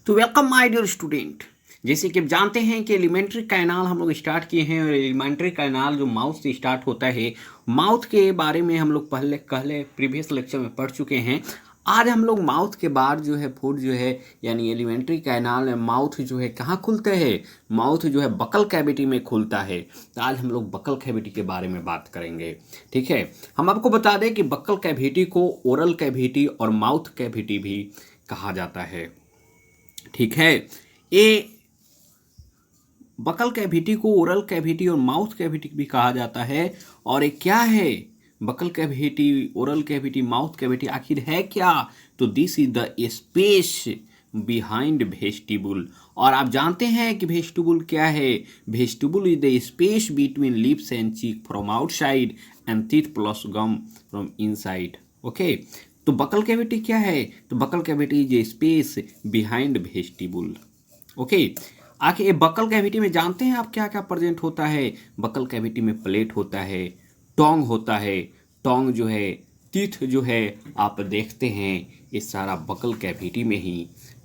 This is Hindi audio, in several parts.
तो वेलकम माय डियर स्टूडेंट। जैसे कि आप जानते हैं कि एलिमेंट्री कैनाल हम लोग स्टार्ट किए हैं और एलिमेंट्री कैनाल जो माउथ से स्टार्ट होता है, माउथ के बारे में हम लोग पहले प्रीवियस लेक्चर में पढ़ चुके हैं। आज हम लोग माउथ के बाद जो है फूड जो है यानी एलिमेंट्री कैनाल में माउथ जो है कहाँ खुलते हैं, माउथ जो है बकल कैविटी में खुलता है। तो आज हम लोग बकल कैविटी के बारे में बात करेंगे। ठीक है, हम आपको बता दें कि बकल कैविटी को ओरल कैविटी और माउथ कैविटी भी कहा जाता है। ठीक है, ये बकल कैविटी को ओरल कैविटी और माउथ कैविटी भी कहा जाता है। और ये क्या है, buccal cavity, oral cavity, mouth cavity आखिर है क्या? तो this is the space behind vestibule. और आप जानते हैं कि वेस्टिबुल क्या है? Vestibule is the space between lips and cheek from outside and teeth plus gum from inside. Okay, तो बकल कैविटी क्या है? तो buccal cavity is space behind vestibule. Okay, आखिर ये बकल कैविटी में जानते हैं आप क्या क्या प्रेजेंट होता है? बकल कैविटी में प्लेट होता है, टोंग होता है, टोंग जो है, टीथ जो है, आप देखते हैं ये सारा बकल कैविटी में ही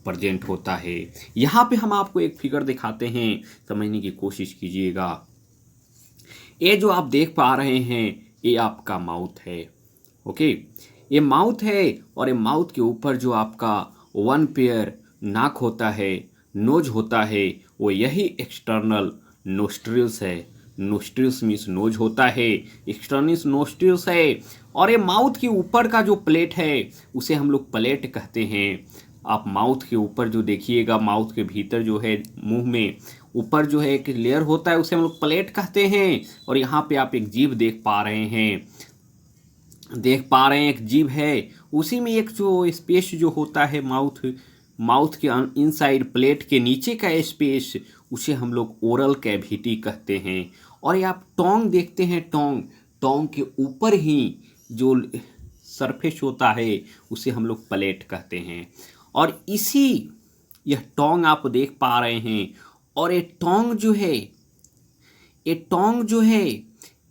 प्रेजेंट होता है। यहाँ पे हम आपको एक फिगर दिखाते हैं, समझने की कोशिश कीजिएगा। ये जो आप देख पा रहे हैं ये आपका माउथ है। ओके, ये माउथ है और ये माउथ के ऊपर जो आपका वन पेयर नाक होता है, नोज होता है, वो यही एक्सटर्नल नोस्ट्रिल्स है। नोस्ट्रिल्स मीन्स नोज होता है, एक्सटर्नल नोस्ट्रिल्स है। और ये माउथ के ऊपर का जो प्लेट है उसे हम लोग प्लेट कहते हैं। आप माउथ के ऊपर जो देखिएगा, माउथ के भीतर जो है, मुंह में ऊपर जो है एक लेयर होता है उसे हम लोग प्लेट कहते हैं। और यहाँ पे आप एक जीभ देख पा रहे हैं, एक जीभ है, उसी में एक जो स्पेस जो होता है माउथ के इनसाइड प्लेट के नीचे का स्पेस, उसे हम लोग ओरल कैविटी कहते हैं। और ये आप टोंग देखते हैं, टोंग के ऊपर ही जो सरफेस होता है उसे हम लोग प्लेट कहते हैं। और यह टोंग आप देख पा रहे हैं। और ये टोंग जो है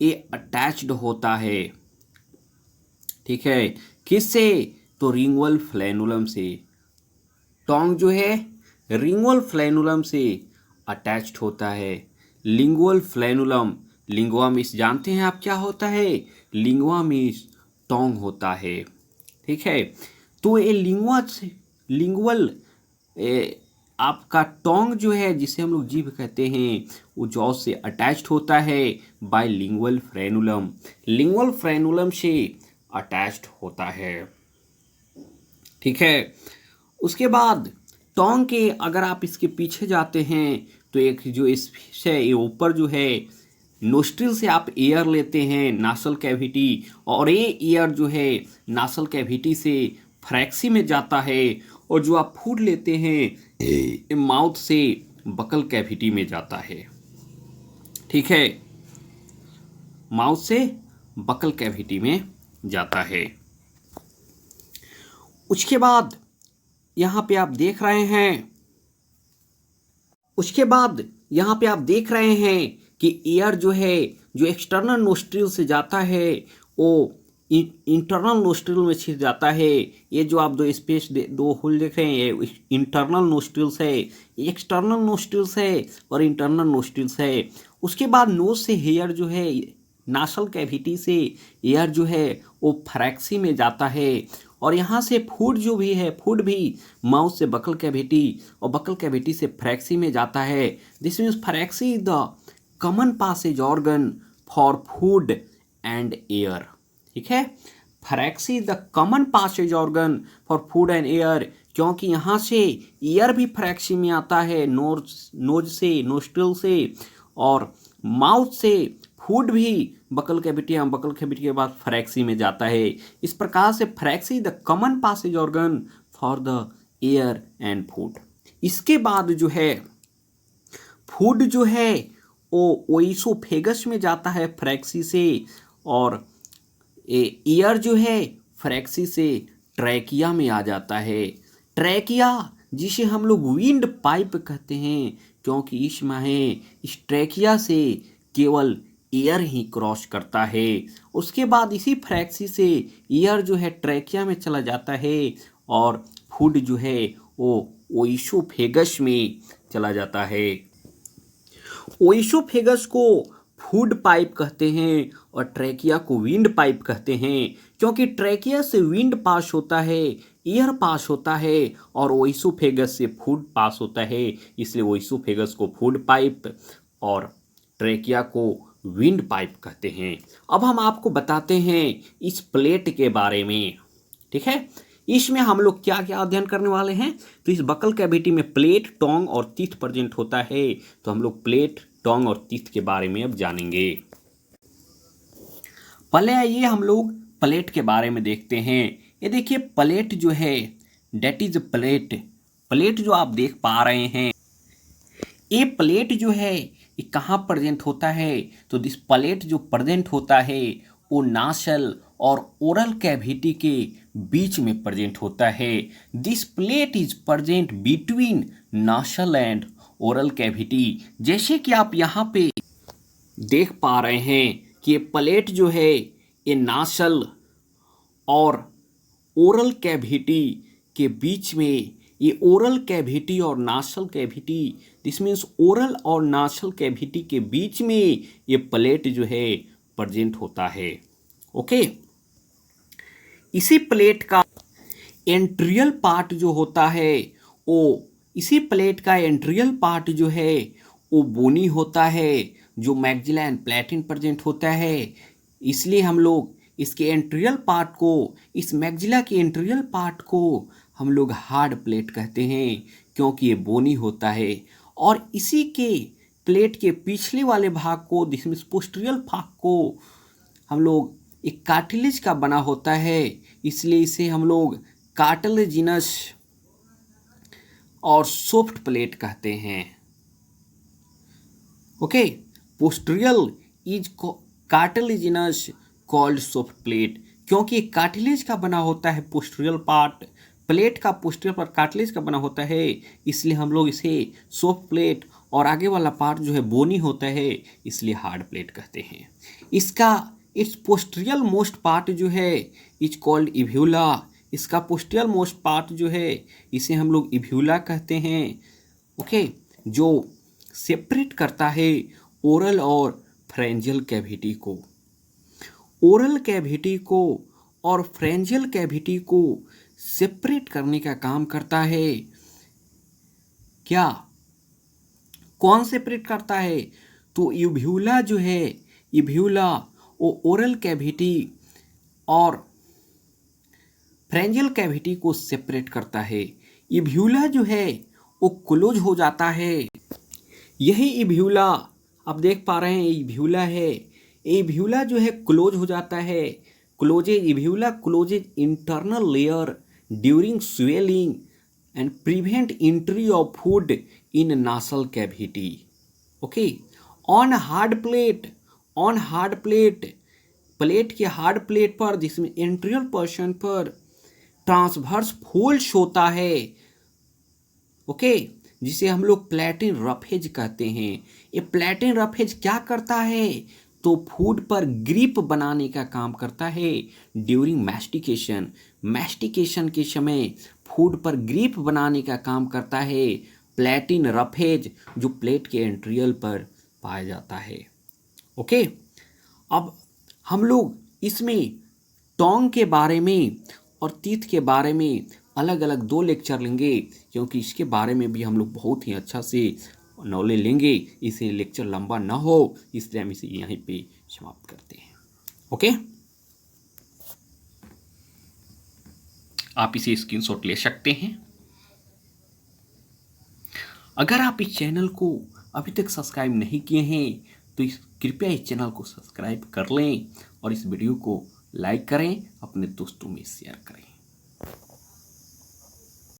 ये अटैच्ड होता है। ठीक है, किससे? तो रिंगुअल फ्लैनुलम से। टोंग जो है रिंगुअल फ्लैनुलम से अटैच्ड होता है। लिंगुअल फ्लैनुलम, लिंगुआ मीन्स जानते हैं आप क्या होता है? लिंगुआ मीन्स टोंग होता है। ठीक है, तो ये लिंगुअल आपका टोंग जो है, जिसे हम लोग जीभ कहते हैं, वो जॉ से अटैच्ड होता है by lingual frenulum. Lingual frenulum से अटैच्ड होता है। ठीक है, उसके बाद टोंग के अगर आप इसके पीछे जाते हैं तो एक जो स्पेस है, ये ऊपर जो है नोस्ट्रिल से आप एयर लेते हैं, नासल कैविटी, और ये एयर जो है नासल कैविटी से फ्रैक्सी में जाता है। और जो आप फूड लेते हैं माउथ से बकल कैविटी में जाता है। ठीक है, माउथ से बकल कैविटी में जाता है। उसके बाद यहाँ पे आप देख रहे हैं कि एयर जो है, जो एक्सटर्नल नोस्ट्रिल से जाता है वो इंटरनल नोस्ट्रिल में छिप जाता है। ये जो आप दो होल देख रहे हैं, ये इंटरनल नोस्ट्रिल्स है, एक्सटर्नल नोस्ट्रिल्स है और इंटरनल नोस्ट्रिल्स है। उसके बाद नोज से हेयर जो है, नासल कैविटी से एयर जो है वो फ्रैक्सी में जाता है। और यहाँ से फूड जो भी है, फूड भी माउथ से बकल कैविटी और बकल कैविटी से फ्रैक्सी में जाता है। This means pharynx is the common passage organ for food and air. ठीक है, pharynx is the common passage organ for food and air, क्योंकि यहाँ से एयर भी फ्रैक्सी में आता है, नोज से, नोस्ट्रिल से, और माउथ से फूड भी बकल कैविटी के बाद फ्रैक्सी में जाता है। इस प्रकार से pharynx the common passage organ for the air and food. इसके बाद जो है फूड जो है वो ओइसोफेगस में जाता है फ्रैक्सी से, और एयर जो है फ्रैक्सी से ट्रैकिया में आ जाता है। ट्रैकिया जिसे हम लोग विंड पाइप कहते हैं, क्योंकि इस ट्रैकिया से केवल एयर ही क्रॉस करता है। उसके बाद इसी फ्रैक्सी से एयर जो है ट्रैकिया में चला जाता है और फूड जो है वो ओइसोफेगस में चला जाता है। ओइसोफेगस को फूड पाइप कहते हैं और ट्रैकिया को विंड पाइप कहते हैं, क्योंकि ट्रैकिया से विंड पास होता है, एयर पास होता है, और ओइसोफेगस से फूड पास होता है, इसलिए ओइसोफेगस को फूड पाइप और ट्रैकिया को विंड पाइप कहते हैं। अब हम आपको बताते हैं इस प्लेट के बारे में, ठीक है। इसमें हम लोग क्या क्या अध्ययन करने वाले हैं, तो इस बकल कैविटी में प्लेट, टोंग और टीथ प्रेजेंट होता है, तो हम लोग प्लेट, टोंग और टीथ के बारे में अब जानेंगे। पहले आइए हम लोग प्लेट के बारे में देखते हैं। ये देखिए प्लेट जो है, डेट इज प्लेट। प्लेट जो आप देख पा रहे हैं, ये प्लेट जो है ये कहाँ प्रेजेंट होता है, तो दिस प्लेट जो प्रेजेंट होता है वो नासल और ओरल कैविटी के बीच में प्रेजेंट होता है। This plate is present between nasal and oral cavity. जैसे कि आप यहाँ पे देख पा रहे हैं कि ये प्लेट जो है ये नासल और ओरल कैविटी के बीच में, ये ओरल कैविटी और nasal cavity, this means oral और नासल कैविटी के बीच में ये प्लेट जो है प्रेजेंट होता है। ओके, इसी प्लेट का एंट्रियल पार्ट जो होता है वो, इसी प्लेट का एंट्रियल पार्ट जो है वो बोनी होता है, जो मैक्सिला एंड प्लैटिन प्रेजेंट होता है। इसलिए हम लोग इसके एंट्रियल पार्ट को, इस मैक्सिला के एंट्रियल पार्ट को हम लोग हार्ड प्लेट कहते हैं, क्योंकि ये बोनी होता है। और इसी के प्लेट के पिछले वाले भाग को, जिसमें पोस्टीरियर भाग को हम लोग एक कार्टिलेज का बना होता है, इसलिए इसे हम लोग कार्टिलेजिनस और सॉफ्ट प्लेट कहते हैं। Okay, posterior is cartilaginous called soft plate, क्योंकि कार्टिलेज का बना होता है पोस्टीरियर पार्ट, प्लेट का पोस्टीरियर पार्ट कार्टिलेज का बना होता है, इसलिए हम लोग इसे सॉफ्ट प्लेट, और आगे वाला पार्ट जो है बोनी होता है, इसलिए हार्ड प्लेट कहते हैं। इसका इट्स पोस्टीरियर मोस्ट पार्ट जो है इज कॉल्ड इव्यूला। इसका पोस्टीरियर मोस्ट पार्ट जो है इसे हम लोग इव्यूला कहते हैं। ओके, जो सेपरेट करता है ओरल और फ्रेंजियल कैविटी को। ओरल कैविटी को और फ्रेंजियल कैविटी को सेपरेट करने का काम करता है। क्या, कौन सेपरेट करता है, तो इव्यूला जो है, इव्यूला वो ओरल कैविटी और फ्रेंजियल कैविटी को सेपरेट करता है। इव्यूला जो है वो क्लोज हो जाता है। यही इव्यूला आप देख पा रहे हैं, इव्यूला है, इव्यूला जो है क्लोज हो जाता है। Closes, uvula closes internal layer during swallowing and prevent entry of food in nasal cavity. Okay, on hard palate, on hard palate, palate के हार्ड प्लेट पर, जिसमें एंट्रियल पोर्शन पर ट्रांसवर्स फोल्ड्स होता है। ओके, जिसे हम लोग प्लैटिन रफेज कहते हैं। ये प्लैटिन रफेज क्या करता है, तो फूड पर ग्रिप बनाने का काम करता है ड्यूरिंग मैस्टिकेशन। मैस्टिकेशन के समय फूड पर ग्रिप बनाने का काम करता है प्लैटिन रफेज, जो प्लेट के एंट्रियल पर पाया जाता है। ओके, अब हम लोग इसमें टोंग के बारे में और टीथ के बारे में अलग अलग 2 लेक्चर लेंगे, क्योंकि इसके बारे में भी हम लोग बहुत ही अच्छा से नॉलेज लेंगे। इसे लेक्चर लंबा ना हो, इसलिए हम इसे यहीं पे समाप्त करते हैं। ओके, आप इसे स्क्रीनशॉट ले सकते हैं। अगर आप इस चैनल को अभी तक सब्सक्राइब नहीं किए हैं तो कृपया इस चैनल को सब्सक्राइब कर लें और इस वीडियो को लाइक करें, अपने दोस्तों में शेयर करें।